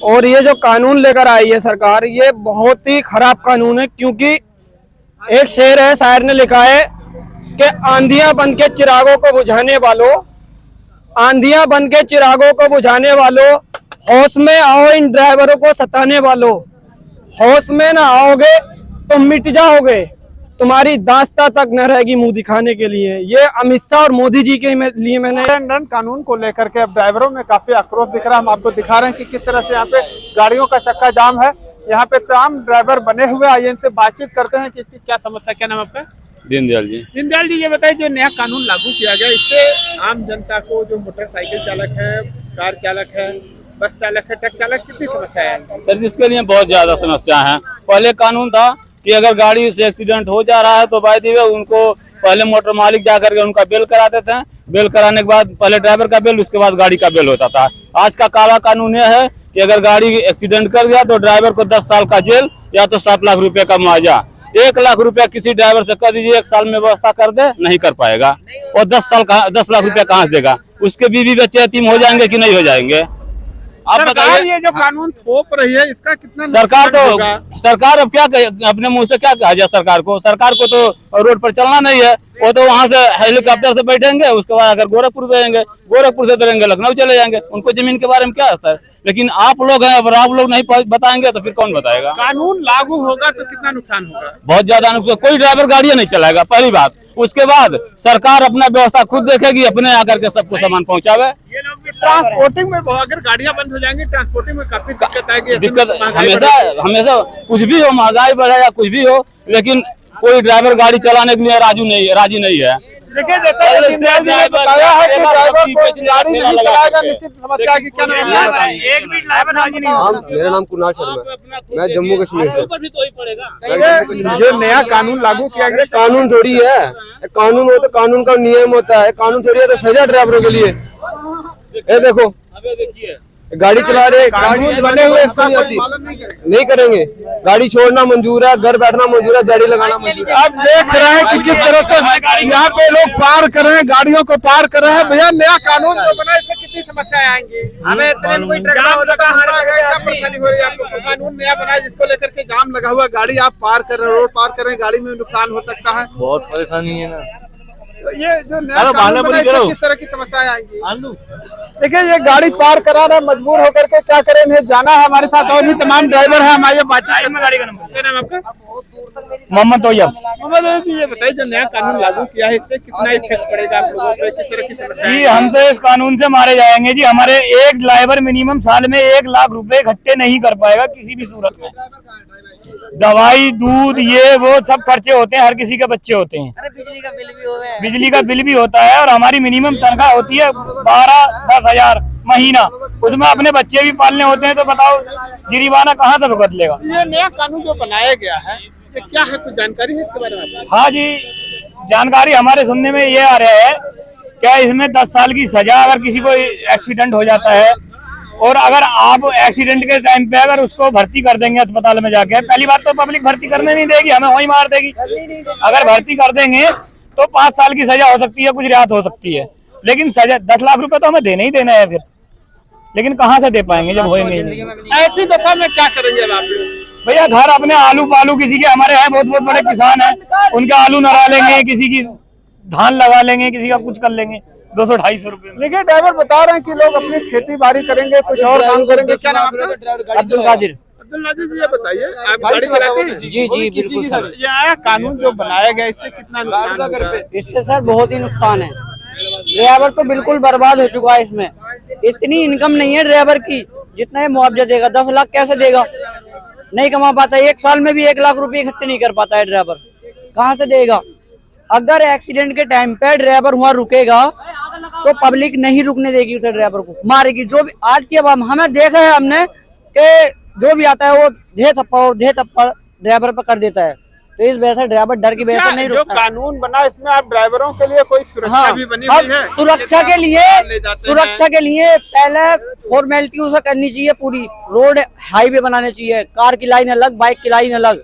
और ये जो कानून लेकर आई है सरकार, ये बहुत ही खराब कानून है। क्योंकि एक शेर है, शायर ने लिखा है कि आंधियां बन के चिरागों को बुझाने वालों, आंधियां बन के चिरागों को बुझाने वालों, होश में आओ इन ड्राइवरों को सताने वालों। होश में ना आओगे तो मिट जाओगे, तुम्हारी दास्ता तक न रहेगी मुंह दिखाने के लिए। ये अमित शाह और मोदी जी के लिए मैंने दंड कानून को लेकर के अब ड्राइवरों में काफी आक्रोश दिख रहा है। हम आपको दिखा रहे हैं कि किस तरह से यहाँ पे गाड़ियों का चक्का जाम है। यहाँ पे तमाम ड्राइवर बने हुए, आइए इनसे बातचीत करते हैं कि इसकी क्या समस्या। क्या नाम आपका? दीनदयाल जी। दीनदयाल जी, ये बताइए जो नया कानून लागू किया गया, इससे आम जनता को, जो मोटरसाइकिल चालक है, कार चालक है, बस चालक है, ट्रक चालक, कितनी समस्या है? सर जिसके लिए बहुत ज्यादा समस्या है। पहले कानून था कि अगर गाड़ी से एक्सीडेंट हो जा रहा है तो बाय द वे उनको पहले मोटर मालिक जा करके उनका बिल करा देते हैं। बिल कराने के बाद पहले ड्राइवर का बिल, उसके बाद गाड़ी का बिल होता था। आज का काला कानून यह है कि अगर गाड़ी एक्सीडेंट कर गया तो ड्राइवर को 10 साल का जेल या तो 7 लाख रुपए का मुआवजा। 1 लाख रुपया किसी ड्राइवर से कह दीजिए 1 साल में व्यवस्था कर दे, नहीं कर पाएगा। और 10 लाख रुपया कहाँ से देगा? उसके बीवी बच्चे यतीम हो जाएंगे कि नहीं हो जाएंगे? आप बताइए। ये जो कानून थोप रही है, इसका कितना सरकार नुकसान होगा? सरकार अब क्या अपने मुंह से क्या कहा जाए? सरकार को तो रोड पर चलना नहीं है। वो तो वहां से हेलीकॉप्टर से बैठेंगे, उसके बाद अगर गोरखपुर जाएंगे, गोरखपुर से उतरेंगे लखनऊ चले जाएंगे। उनको जमीन के बारे में क्या असर? लेकिन आप लोग हैं, अगर आप लोग नहीं बताएंगे तो फिर कौन बताएगा? कानून लागू होगा तो कितना नुकसान होगा? बहुत ज्यादा नुकसान। कोई ड्राइवर गाड़ियां नहीं चलाएगा, पहली बात। उसके बाद सरकार अपना व्यवस्था खुद देखेगी, अपने आकर के सबको सामान पहुंचावे। ये लोग भी ट्रांसपोर्टिंग में, अगर गाड़ियां बंद हो जाएंगी ट्रांसपोर्टिंग में काफी दिक्कत आएगी। दिक्कत हमेशा कुछ भी हो, महंगाई बढ़े या कुछ भी हो, लेकिन कोई ड्राइवर गाड़ी चलाने के लिए राजी नहीं है। देखिए, जैसा दीनदयाल जी ने बताया है कि ड्राइवर को गाड़ी नहीं चलाएगा, निश्चित समस्या की। क्या नाम है? एक भी ड्राइवर राजी नहीं होगा। मेरा नाम कुणाल शर्मा है, मैं जम्मू कश्मीर से। जो नया कानून लागू किया गया, कानून थोड़ी है, कानून हो तो कानून का नियम होता है। कानून थोड़ी है तो सजा ड्राइवरों के लिए। ये देखो, देखिए गाड़ी चला रहे, गाड़ी बने हुए इसको नहीं आती, नहीं करेंगे। गाड़ी छोड़ना मंजूर है, घर बैठना मंजूर है, गाड़ी लगाना मंजूर है। आप देख रहे हैं कि किस तरह से यहाँ पे लोग पार कर रहे हैं, गाड़ियों को पार कर रहे हैं। भैया, नया कानून जो बना, इससे कितनी समस्याएं आएंगी? हमें कोई क्या परेशानी हो रही है आपको? कानून नया बना है जिसको लेकर के जाम लगा हुआ, गाड़ी आप पार कर रहे हैं, रोड पार कर रहे हैं, गाड़ी में नुकसान हो सकता है। बहुत परेशानी है ना। तो ये जो नया कानून बना, इससे किस तरह की समस्याएं आएंगी? देखिए, ये गाड़ी पार करा रहा, मजबूर होकर के क्या करें, इन्हें जाना है। हमारे साथ और भी तमाम ड्राइवर हैं, हमारे बातचीत में। गाड़ी का नंबर क्या नाम आपका? मोहम्मद तोयब। मोहम्मद, ये बताइए जो नया कानून लागू किया है, इससे कितना इफेक्ट पड़ेगा आप लोगों पे? किस तरह की समस्या? जी, हम तो इस कानून से मारे जाएंगे जी। हमारे एक ड्राइवर मिनिमम साल में 1 लाख रुपए इकट्ठे नहीं कर पाएगा किसी भी सूरत में। दवाई, दूध, ये वो सब खर्चे होते हैं, हर किसी के बच्चे होते हैं। अरे बिजली का बिल भी होता है। बिजली का बिल भी होता है, और हमारी मिनिमम तनख्वाह होती है 12-10 हजार महीना। उसमें अपने बच्चे भी पालने होते हैं, तो बताओ गिरीबाना कहाँ से भुगत लेगा? ये नया कानून जो बनाया गया है, ये क्या है? कुछ जानकारी है इसके बारे में? हाँ जी, जानकारी हमारे सुनने में ये आ रहा है, क्या इसमें 10 साल की सजा अगर किसी को एक्सीडेंट हो जाता है, और अगर आप एक्सीडेंट के टाइम पे अगर उसको भर्ती कर देंगे अस्पताल में जाके, पहली बात तो पब्लिक भर्ती करने नहीं देगी, हमें वहीं मार देगी। अगर भर्ती कर देंगे तो 5 साल की सजा हो सकती है, कुछ रियायत हो सकती है, लेकिन सजा 10 लाख रुपए तो हमें देना ही देना है फिर। लेकिन कहाँ से दे पाएंगे जब होएंगे ही नहीं? ऐसी दशा में क्या करेंगे अब आप लोग? भैया, घर अपने आलू पालू, किसी के हमारे हैं बहुत बड़े किसान हैं, उनके आलू नरा लेंगे, किसी की धान लगा लेंगे, किसी का कुछ कर लेंगे 200-250 रुपए में। देखिए, ड्राइवर बता रहे हैं कि लोग अपनी खेती बाड़ी करेंगे, कुछ और काम करेंगे। क्या नाम आपका? अब्दुल कादिर। अब्दुल नाजिर जी, ये बताइए, आप गाड़ी चलाते हैं? जी जी बिल्कुल सर। ये आया कानून जो बनाया गया, इससे कितना नुकसान होगा? इससे सर बहुत ही नुकसान है। ड्राइवर तो बिल्कुल बर्बाद हो चुका है। इसमें इतनी इनकम नहीं है ड्राइवर की जितना ये मुआवजा देगा। 10 लाख कैसे देगा? नहीं कमा पाता। 1 साल में भी 1 लाख रुपए इकट्ठे नहीं कर पाता है ड्राइवर, कहाँ से देगा? अगर एक्सीडेंट के टाइम पे ड्राइवर वहाँ रुकेगा तो पब्लिक नहीं रुकने देगी, उसे ड्राइवर को मारेगी। जो भी आज की अब हमें देखा है हमने कि जो भी आता है वो धे थप्पड़ ड्राइवर पर कर देता है। तो इस वजह से ड्राइवर डर की वजह से नहीं रुकता। जो कानून बना, इसमें आप ड्राइवरों के लिए कोई सुरक्षा भी बनी हुई है? सुरक्षा के लिए पहले फॉर्मेलिटी उसे करनी चाहिए पूरी। रोड हाईवे बनाने चाहिए, कार की लाइन अलग, बाइक की लाइन अलग,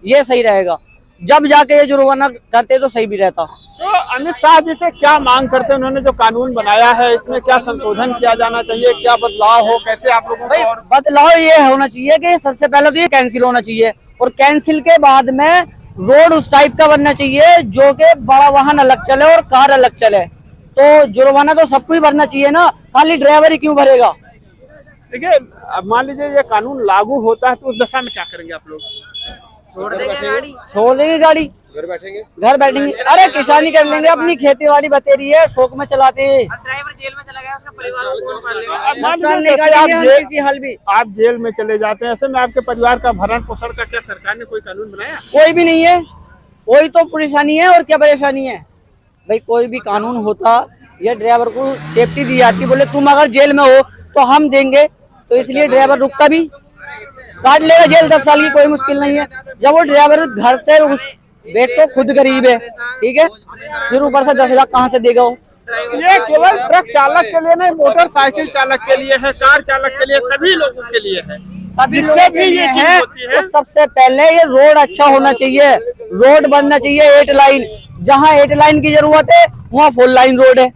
ये सही रहेगा। जब जाके ये जुर्माना करते तो सही भी रहता। तो अमित शाह जी से क्या मांग करते हैं? उन्होंने जो कानून बनाया है इसमें क्या संशोधन किया जाना चाहिए, क्या बदलाव हो, कैसे आप लोगों भाई को और बदलाव ये होना चाहिए कि सबसे पहले तो ये कैंसिल होना चाहिए, और कैंसिल के बाद में रोड उस टाइप का बनना चाहिए जो कि बड़ा वाहन अलग चले और कार अलग चले। तो जुर्माना तो सबको ही भरना चाहिए ना, खाली ड्राइवर ही क्यों भरेगा? देखिए, अब मान लीजिए ये कानून लागू होता है तो उस दशा में क्या करेंगे आप लोग? छोड़ देंगे गाड़ी, घर बैठेंगे। अरे किसानी कर लेंगे, अपनी खेती बाड़ी बतेरी है, शौक में चलाते हैं। ड्राइवर जेल में चला गया, उसका परिवार को कौन पालेगा? अब मान मसाल लीजिए जैसे निकालेंगे आप हम किसी हल भी। आप जेल में चले जाते हैं, ऐसे में आपके परिवार का भरण पोषण का क्या सरकार ने कोई कानून बनाया? कोई भी नहीं है, वही तो परेशानी है। और क्या परेशानी है भाई? कोई भी कानून होता, ये ड्राइवर को सेफ्टी दी जाती, बोले तुम अगर जेल में हो तो हम देंगे, तो इसलिए ड्राइवर रुकता भी, काट लेगा जेल 10 साल की, कोई मुश्किल नहीं है। जब वो ड्राइवर घर से बैग तो खुद गरीब है, ठीक है, फिर ऊपर से 10 लाख कहाँ से देगा वो? ये केवल ट्रक चालक के लिए नहीं, मोटरसाइकिल चालक के लिए है, कार चालक के लिए, सभी लोगों के लिए है। सभी जिससे लोगों भी के ये लिए चीज है। होती है। तो सबसे पहले ये रोड अच्छा होना चाहिए, रोड बनना चाहिए 8 लाइन, जहाँ 8 लाइन की जरूरत है वहाँ 4 लाइन रोड है।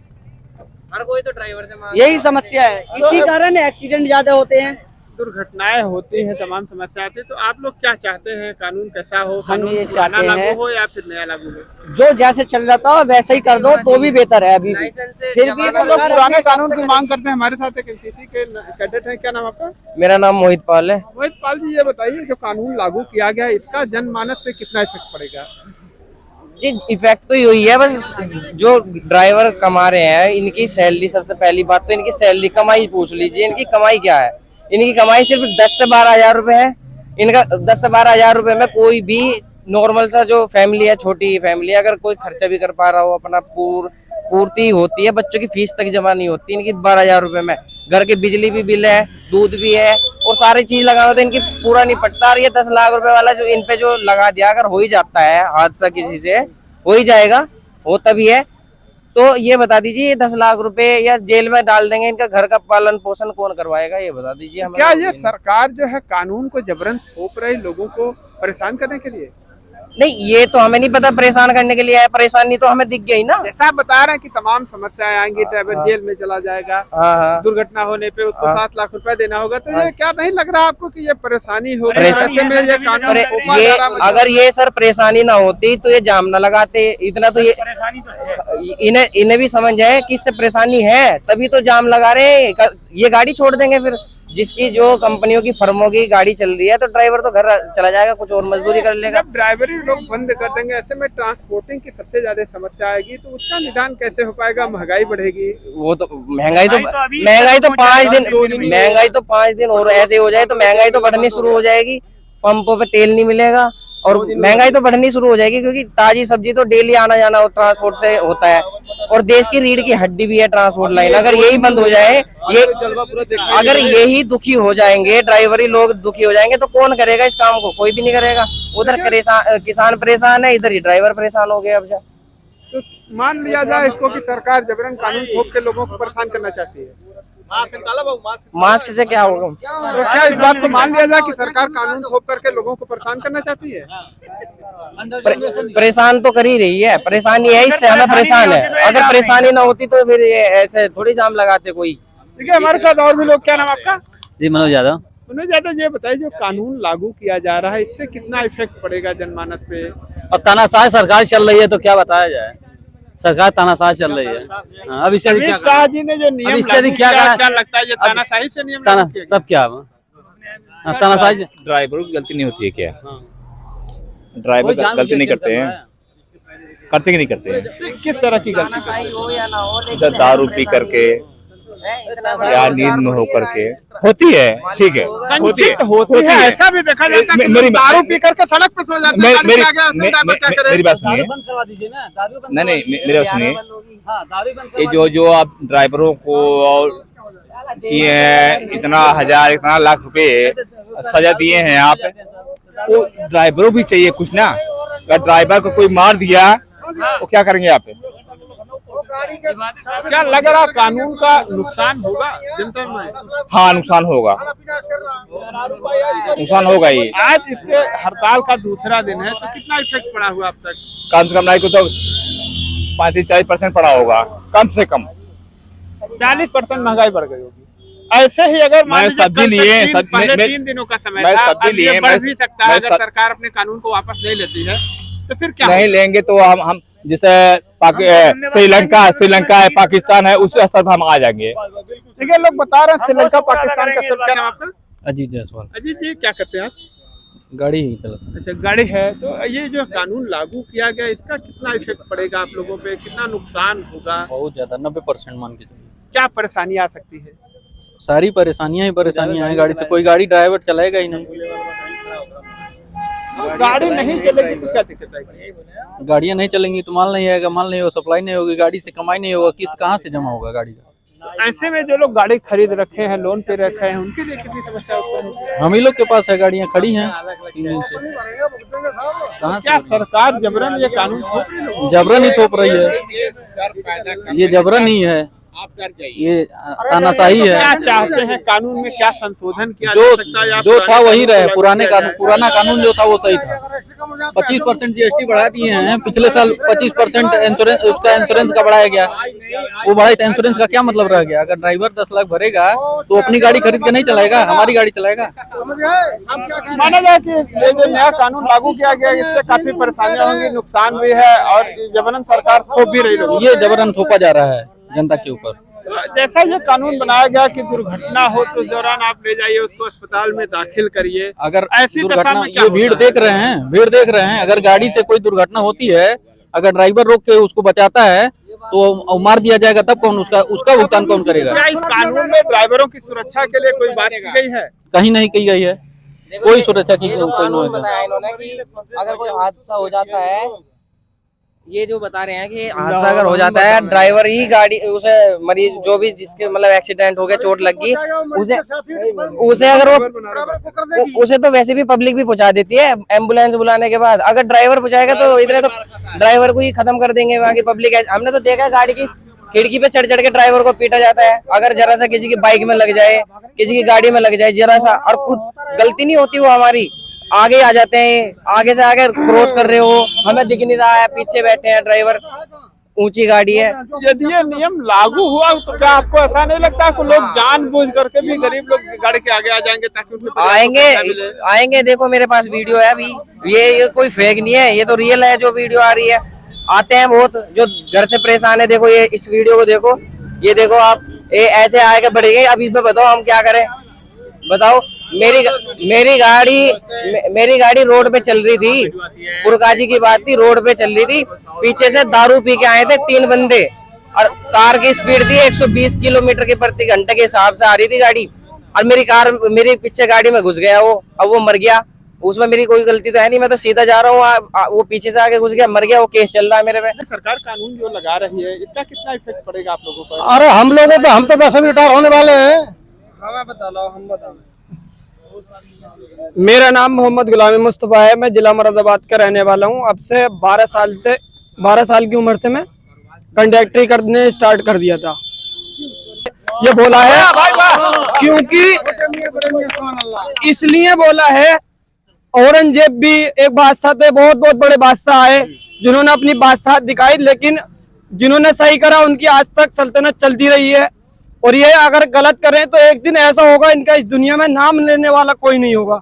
हर कोई तो ड्राइवर से मांग यही समस्या है, इसी कारण एक्सीडेंट ज्यादा होते हैं। दुर्घटनाएं होती हैं, तमाम समस्या आती है। तो आप लोग क्या चाहते हैं, कानून कैसा हो? हम कानून ये पुराना चाहते लागू हैं हो या फिर नया लागू हो? जो जैसे चल रहा था वैसे ही कर दो तो भी बेहतर है। अभी भी फिर भी हम लोग पुराने कानून की मांग करते हैं। हमारे साथ एक एनसीसी के कैडेट हैं, क्या नाम आपका? मेरा नाम मोहित पाल है। मोहित पाल जी, ये बताइए जो कानून लागू किया गया है इसका जनमानस पे कितना इफेक्ट पड़ेगा? जी इफेक्ट तो यही है, बस जो ड्राइवर कमा रहे हैं इनकी सैलरी, सबसे पहली बात तो इनकी सैलरी कमाई पूछ लीजिए, इनकी कमाई क्या है? इनकी कमाई सिर्फ 10 से 12 हजार रुपए है। इनका 10 से 12 हजार रुपए में कोई भी नॉर्मल सा जो फैमिली है, छोटी फैमिली है, अगर कोई खर्चा भी कर पा रहा हो अपना पूर्ति होती है, बच्चों की फीस तक जमा नहीं होती इनकी 12 हजार रुपए में। घर के बिजली भी बिल है, दूध भी है और सारी चीज लगाना तो इनकी पूरा नहीं पड़ता। और ये 10 लाख रुपए वाला जो इन पे जो लगा दिया, अगर हो ही जाता है हादसा किसी से, हो ही जाएगा, होता भी है, तो ये बता दीजिए ये 10 लाख रुपए या जेल में डाल देंगे, इनका घर का पालन पोषण कौन करवाएगा? ये बता दीजिए हमें। क्या ये सरकार जो है कानून को जबरन थोप रही लोगों को परेशान करने के लिए? नहीं, ये तो हमें नहीं पता परेशान करने के लिए है, परेशानी तो हमें दिख गई ना। जैसा आप बता रहे हैं कि तमाम समस्याएं आएंगी, ड्राइवर जेल में चला जाएगा, हाँ। दुर्घटना होने पे उसको 7 लाख रुपए देना होगा, तो ये क्या नहीं लग रहा आपको कि ये परेशानी होगी? परेशानी ऐसे में ये कानून थोपा ये जा रहा है। अगर ये सर परेशानी ना होती तो ये जाम ना लगाते इतना, तो ये इन्हें भी समझ जाए कि इससे परेशानी है, तभी तो जाम लगा रहे हैं। ये गाड़ी छोड़ देंगे, फिर जिसकी जो कंपनियों की फर्मों की गाड़ी चल रही है तो ड्राइवर तो घर चला जाएगा, कुछ और मजदूरी कर लेगा। जब ड्राइवरी लोग बंद कर देंगे, ऐसे में ट्रांसपोर्टिंग की सबसे ज्यादा समस्या आएगी, तो उसका निदान कैसे हो पाएगा? महंगाई बढ़ेगी। वो तो महंगाई तो 5 दिन और ऐसे हो जाए तो महंगाई तो बढ़नी शुरू हो जाएगी। पंपों पे तेल नहीं मिलेगा और महंगाई तो बढ़नी शुरू हो जाएगी, क्योंकि ताजी सब्जी तो डेली आना जाना ट्रांसपोर्ट से होता है और देश की रीढ़ की हड्डी भी है ट्रांसपोर्ट लाइन। अगर यही बंद हो जाए, अगर यही दुखी हो जाएंगे, ड्राइवरी लोग दुखी हो जाएंगे, तो कौन करेगा इस काम को? कोई भी नहीं करेगा। उधर किसान परेशान है, इधर ही ड्राइवर परेशान हो गए। अब तो मान लिया जाए इसको कि सरकार जबरन कानून थोप के लोगों को परेशान करना चाहती है, मास्क से क्या होगा? तो क्या इस बात को मान लिया जाए कि सरकार कानून थोप करके लोगों को परेशान करना चाहती है? परेशान तो कर ही रही है, परेशानी है, इससे हमें परेशान है। अगर परेशानी ना होती तो फिर ऐसे थोड़ी जाम लगाते कोई। ठीक है, हमारे साथ और भी लोग। क्या नाम आपका? जी मनोज यादव। मनोज यादव, ये बताइए जो कानून लागू किया जा रहा है इससे कितना इफेक्ट पड़ेगा जनमानस पे? और तानाशाह सरकार चल रही है तो क्या बताया जाए, सरकार तानाशाह चल रही है। अब इससे अमित शाह जी ने जो नियम लागू किया, क्या लगता है ये तानाशाही से नियम लागू किया गया? तब क्या तानाशाही? ड्राइवरों की गलती नहीं होती है क्या? ड्राइवर गलती नहीं करते हैं, करते कि नहीं करते हैं? किस तरह की गलती? हो या ना हो, लेकिन सर दारू पी करके या नींद में होकर के होती है, ठीक है, होती है, ऐसा भी देखा जाता है कि लोग दारू पी करके सड़क पे सो जाते हैं। मेरी बात सुनिए, बंद करवा दीजिए ना, दारू बंद। नहीं मेरी बात सुनिए, हाँ, दारू बंद। ये जो आप ड्राइवरों को और किए हैं, इतना हजार इतना लाख रुपए सजा दिए हैं आप, वो ड्राइवरों भी चाहिए कुछ ना। अगर ड्राइवर को कोई मार दिया तो क्या करेंगे आप? क्या लग रहा कानून का नुकसान होगा जनता में? हाँ, नुकसान होगा, नुकसान होगा ही। आज इसके हड़ताल का दूसरा दिन है, तो कितना इफेक्ट पड़ा हुआ अब तक? कम से कम नहीं को तो 35-40% पड़ा होगा कम से कम। 40% महंगाई बढ़ गई होगी। ऐसे ही अगर मान मैं लीजिए सब्जी कल से लिए, पहले मैं 3 दिनों का समय मैं था, सब्जी अब ये लिए, बढ़ भी सकता है मैं अगर सरकार अपने कानून को वापस ले लेती है तो फिर क्या नहीं होगा? लेंगे तो हम जैसे श्रीलंका है, पाकिस्तान है, उस स्तर पर हम आ जाएंगे। देखिए लोग बता रहे हैं श्रीलंका पाकिस्तान का स्तर। क्या नाम आपका? अजीत जायसवाल। अजीत जी क्या करते हैं आप? गाड़ी ही चलाता हूं। अच्छा गाड़ी है, तो ये जो कानून लागू किया गया इसका कितना इफेक्ट पड़ेगा आप लोगों पे, कितना नुकसान होगा, बहुत ज्यादा 90% मान के चलिए। क्या परेशानी आ सकती है? सारी परेशानियां ही परेशानियां हैं गाड़ी से, कोई गाड़ी ड्राइवर चलाएगा ही नहीं। गाड़ी नहीं चलेगी तो क्या दिक्कत आएगी? गाड़ियां नहीं चलेंगी तो माल नहीं आएगा, माल नहीं होगा, सप्लाई नहीं होगी, गाड़ी से कमाई नहीं होगा, किस्त कहाँ से जमा होगा गाड़ी का। ऐसे में जो लोग गाड़ी खरीद रखे हैं, लोन पे रखे हैं, उनके लिए कितनी समस्या उत्पन्न होती है? हम ही लोग के पास है, गाड़ियां खड़ी हैं 3 दिन से। कहाँ क्या से सरकार जबरन ये कानून थोप रही है? जबरन ही थोप रही है, ये जबरन ही है, ये तानाशाही है। क्या चाहते हैं कानून में, क्या संशोधन किया जो जा सकता है या जो था पुराने वही रहे, कानून पुराने लागू कानून, किया पुराना कानून जो था वो सही था। 25% GST बढ़ा दिए हैं, पिछले साल 25% इंश्योरेंस, उसका इंश्योरेंस का बढ़ाया गया, वो बढ़ाई तो इंश्योरेंस का क्या मतलब रह गया? अगर ड्राइवर 10 लाख भरेगा तो अपनी गाड़ी खरीद के नहीं चलाएगा, हमारी गाड़ी चलाएगा। जाए? माना जाए कि ये जो नया कानून लागू किया गया इससे काफी परेशानियां होंगी, नुकसान भी है और जबरन सरकार थोप भी रही है। ये जबरन थोपा जा रहा है जनता के ऊपर। जैसा ये कानून बनाया गया कि दुर्घटना हो तो उस दौरान आप ले जाइए उसको अस्पताल में दाखिल करिए, अगर ऐसी दशा दुर्घटना, में क्या ये होता भीड़ है? देख रहे हैं, भीड़ देख रहे हैं, अगर गाड़ी से कोई दुर्घटना होती है, अगर ड्राइवर रोक के उसको बचाता है तो मार दिया जाएगा, तब कौन उसका भुगतान कौन करेगा? क्या इस कानून में ड्राइवरों की सुरक्षा के लिए कोई बात की गई है? कहीं नहीं की गई है, कोई सुरक्षा की ये जो कोई कानून नहीं। बनाया इन्होंने कि अगर कोई हादसा हो जाता है, ये जो बता रहे हैं कि हादसा अगर हो जाता है, ड्राइवर ही गाड़ी, उसे मरीज जो भी जिसके मतलब एक्सीडेंट हो गया, चोट लग गई, उसे अगर वो उसे तो वैसे भी पब्लिक भी पहुंचा देती है एम्बुलेंस बुलाने के बाद। अगर ड्राइवर पहुंचाएगा तो इतने तो ड्राइवर को ही खत्म कर देंगे वहाँ की पब्लिक। हमने तो देखा गाड़ी की खिड़की पे चढ़ चढ़ के ड्राइवर को पीटा जाता है। अगर जरा सा किसी की बाइक में लग जाए, किसी की गाड़ी में लग जाए जरा सा, और खुद गलती नहीं होती, वो हमारी आगे आ जाते हैं, आगे से आगे क्रॉस कर रहे हो, हमें दिख नहीं रहा है, पीछे बैठे हैं ड्राइवर, ऊंची गाड़ी है। यदि ये नियम लागू हुआ तो क्या आपको ऐसा नहीं लगता कि लोग जानबूझ करके भी गरीब लोग गाड़ी के आगे आ जाएंगे ताकि उनके परिवार को आएंगे पैसा मिले? आएंगे, देखो मेरे पास वीडियो है अभी, ये कोई फेक नहीं है, ये तो रियल है जो वीडियो आ रही है। आते हैं बहुत जो घर से परेशान है, देखो ये इस वीडियो को देखो, ये देखो आप, ये ऐसे आगे बढ़ेंगे। अब इसमें बताओ हम क्या करें, बताओ। मेरी गाड़ी रोड पे चल रही थी, पुरकाजी की बात थी, रोड पे चल रही थी, पीछे से दारू पी के आए थे 3 बंदे, और कार की स्पीड थी 120 किलोमीटर के प्रति घंटे के हिसाब से आ रही थी गाड़ी, और मेरी पीछे गाड़ी में घुस गया वो। अब वो मर गया, उसमें मेरी कोई गलती तो है नहीं, मैं तो सीधा जा रहा हूँ, वो पीछे से आके घुस गया, मर गया, वो केस चल रहा है मेरे पे। सरकार कानून जो लगा रही है इसका कितना इफेक्ट पड़ेगा आप लोगों पर? अरे हम लोगों पे, हम तो वैसे भी रिटायर होने वाले हैं। हमें बता लो, हम बता। मेरा नाम मोहम्मद गुलाम मुस्तफा है, मैं जिला मुरादाबाद का रहने वाला हूँ। अब से 12 साल की उम्र से मैं कंडक्टरी करने स्टार्ट कर दिया था। ये बोला है क्योंकि इसलिए बोला है, औरंगजेब भी एक बादशाह थे, बहुत बहुत बड़े बादशाह आए जिन्होंने अपनी बादशाह दिखाई, लेकिन जिन्होंने सही करा उनकी आज तक सल्तनत चलती रही है। और ये अगर गलत करें तो एक दिन ऐसा होगा इनका इस दुनिया में नाम लेने वाला कोई नहीं होगा।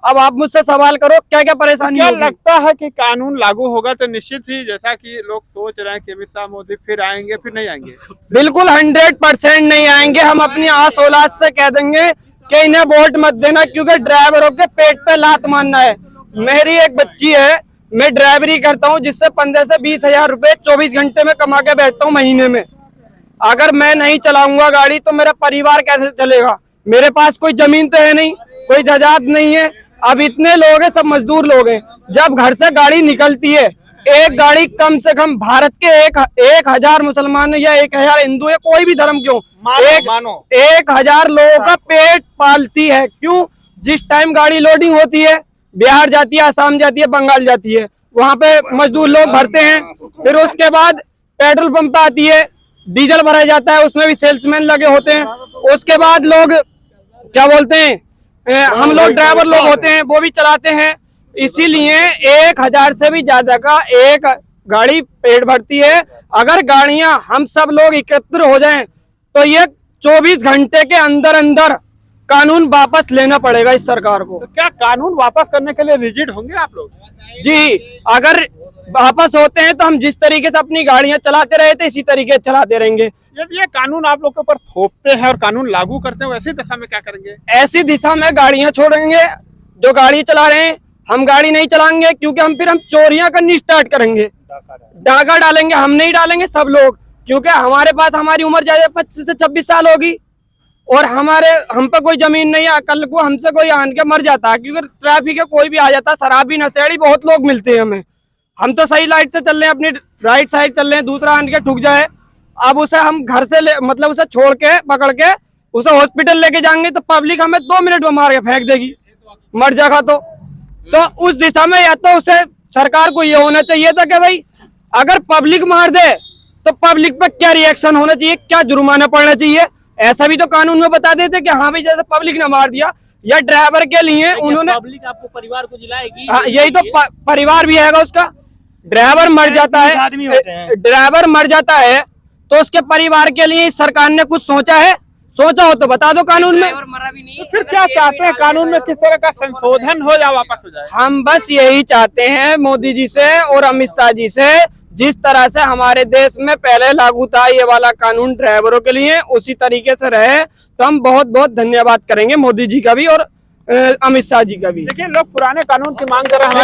अब आप मुझसे सवाल करो क्या क्या परेशानी क्या होगी? लगता है कि कानून लागू होगा तो निश्चित ही, जैसा कि लोग सोच रहे हैं कि अमित शाह मोदी फिर आएंगे, फिर नहीं आएंगे? बिल्कुल 100% नहीं आएंगे। हम अपनी आस औलाद से कह देंगे कि इन्हें वोट मत देना, क्योंकि ड्राइवरों के पेट पे लात मारना है। मेरी एक बच्ची है, मैं ड्राइवरी करता हूँ, जिससे 15 से 20 हजार रुपए 24 घंटे में कमा के बैठता हूँ महीने में। अगर मैं नहीं चलाऊंगा गाड़ी तो मेरा परिवार कैसे चलेगा? मेरे पास कोई जमीन तो है नहीं, कोई जायदाद नहीं है। अब इतने लोग हैं, सब मजदूर लोग हैं। जब घर से गाड़ी निकलती है, एक गाड़ी कम से कम भारत के 1,000 मुसलमान या 1,000 हिंदू है, कोई भी धर्म क्यों, 1,000 लोगों का पेट पालती है। क्यों? जिस टाइम गाड़ी लोडिंग होती है, बिहार जाती है, असम जाती है, बंगाल जाती है, वहां पे मजदूर लोग भरते हैं। फिर उसके बाद पेट्रोल पंप पे आती है, डीजल भरा जाता है, उसमें भी सेल्समैन लगे होते हैं। उसके बाद लोग क्या बोलते हैं, हम लोग ड्राइवर लोग होते हैं, वो भी चलाते हैं। इसीलिए 1,000 से भी ज्यादा का एक गाड़ी पेट भरती है। अगर गाड़ियां हम सब लोग एकत्र हो जाएं तो ये 24 घंटे के अंदर अंदर कानून वापस लेना पड़ेगा इस सरकार को। तो क्या कानून वापस करने के लिए रिजिड होंगे आप लोग? जी, अगर वापस होते हैं तो हम जिस तरीके से अपनी गाड़ियां चलाते रहे थे इसी तरीके से चलाते रहेंगे। यदि ये कानून आप लोग के ऊपर थोपते हैं और कानून लागू करते हैं, वैसी दशा में क्या करेंगे? ऐसी दिशा में गाड़ियां छोड़ेंगे, जो गाड़ी चला रहे हैं हम गाड़ी नहीं चलाएंगे, क्योंकि हम चोरियां करनी स्टार्ट करेंगे, डाका डालेंगे। हम नहीं डालेंगे, सब लोग, क्योंकि हमारे पास हमारी उम्र ज्यादा 25 से 26 साल होगी और हम पे कोई जमीन नहीं है। कल को हमसे कोई आन के मर जाता है, क्योंकि ट्रैफिक है, कोई भी आ जाता है, शराबी नशेड़ी बहुत लोग मिलते हैं हमें। हम तो सही लाइट से चल रहे हैं, अपनी राइट साइड चल रहे हैं, दूसरा आन के ठुक जाए, अब उसे हम घर से मतलब उसे छोड़ के पकड़ के उसे हॉस्पिटल लेके जाएंगे तो पब्लिक हमें 2 मिनट में मार के फेंक देगी, मर जाएगा। तो उस दिशा में या तो उसे सरकार को ये होना चाहिए था कि भाई अगर पब्लिक मार दे तो पब्लिक पे क्या रिएक्शन होना चाहिए, क्या जुर्माना पड़ना चाहिए, ऐसा भी तो कानून में बता देते कि हाँ भाई जैसे पब्लिक ने मार दिया, या ड्राइवर के लिए उन्होंने पब्लिक आपको परिवार को जिलाएगी। हाँ, यही तो परिवार भी है उसका। ड्राइवर मर जाता है, ड्राइवर मर जाता है तो उसके परिवार के लिए सरकार ने कुछ सोचा है? सोचा हो तो बता दो कानून में। मरा भी नहीं। तो फिर क्या चाहते हैं, कानून में किस तरह का संशोधन हो या वापस हो जाए? हम बस यही चाहते हैं मोदी जी से और अमित शाह जी से, जिस तरह से हमारे देश में पहले लागू था ये वाला कानून ड्राइवरों के लिए, उसी तरीके से रहे तो हम बहुत बहुत धन्यवाद करेंगे मोदी जी का भी और अमित शाह जी का भी। देखिए, लोग पुराने कानून की मांग कर रहे हैं।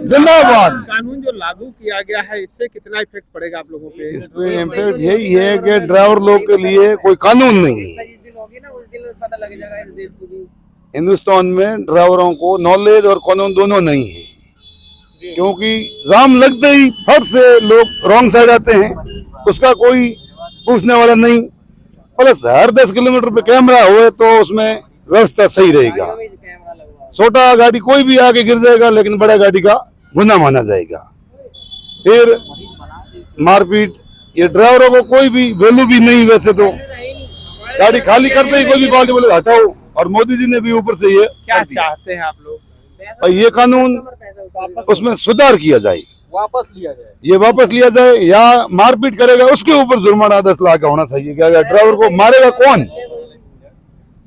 जिंदाबाद। कानून जो लागू किया गया है, इससे कितना इफेक्ट पड़ेगा आप लोगों पे? इस पे इम्पैक्ट यही है कि ड्राइवर लोग के लिए कोई कानून नहीं है। पता लग जाएगा इस देश को भी। हिंदुस्तान में ड्राइवरों को नॉलेज और कानून दोनों नहीं है, क्योंकि जाम लगते ही फट से लोग रॉन्ग साइड आते हैं, उसका कोई पूछने वाला नहीं। प्लस हर 10 किलोमीटर पे कैमरा हुए तो उसमें व्यवस्था सही रहेगा। छोटा गाड़ी कोई भी आके गिर जाएगा, लेकिन बड़ा गाड़ी का गुनाह माना जाएगा। फिर मारपीट, ये ड्राइवरों को कोई भी वैल्यू भी नहीं। वैसे तो गाड़ी खाली करते ही कोई भी पार्टी बोले हटाओ, और मोदी जी ने भी ऊपर से ये क्या चाहते हैं आप लोग? और ये कानून उसमें सुधार किया जाए, वापस लिया जाए, ये वापस लिया जाए, या मारपीट करेगा उसके ऊपर जुर्माना 10 लाख का होना चाहिए। क्या ड्राइवर को मारेगा कौन?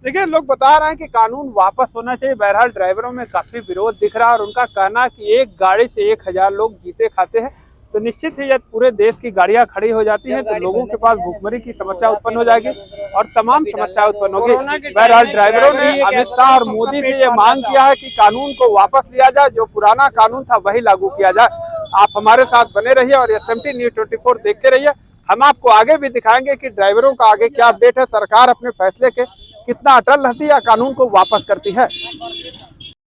देखिए, लोग बता रहे हैं कि कानून वापस होना चाहिए। बहरहाल ड्राइवरों में काफी विरोध दिख रहा है और उनका कहना है कि एक गाड़ी से 1000 लोग जीते खाते हैं, तो निश्चित ही जब पूरे देश की गाड़ियां खड़ी हो जाती हैं तो लोगों के पास भूखमरी की समस्या उत्पन्न हो जाएगी और तमाम समस्या उत्पन्न होगी। बहरहाल ड्राइवरों ने अमित शाह और मोदी से ये मांग किया है कि कानून को वापस लिया जाए, जो पुराना कानून था वही लागू किया जाए। आप हमारे साथ बने रहिए और SMT News 24 देखते रहिए। हम आपको आगे भी दिखाएंगे कि ड्राइवरों का आगे क्या अपडेट है, सरकार अपने फैसले के कितना अटल रहती है या कानून को वापस करती है।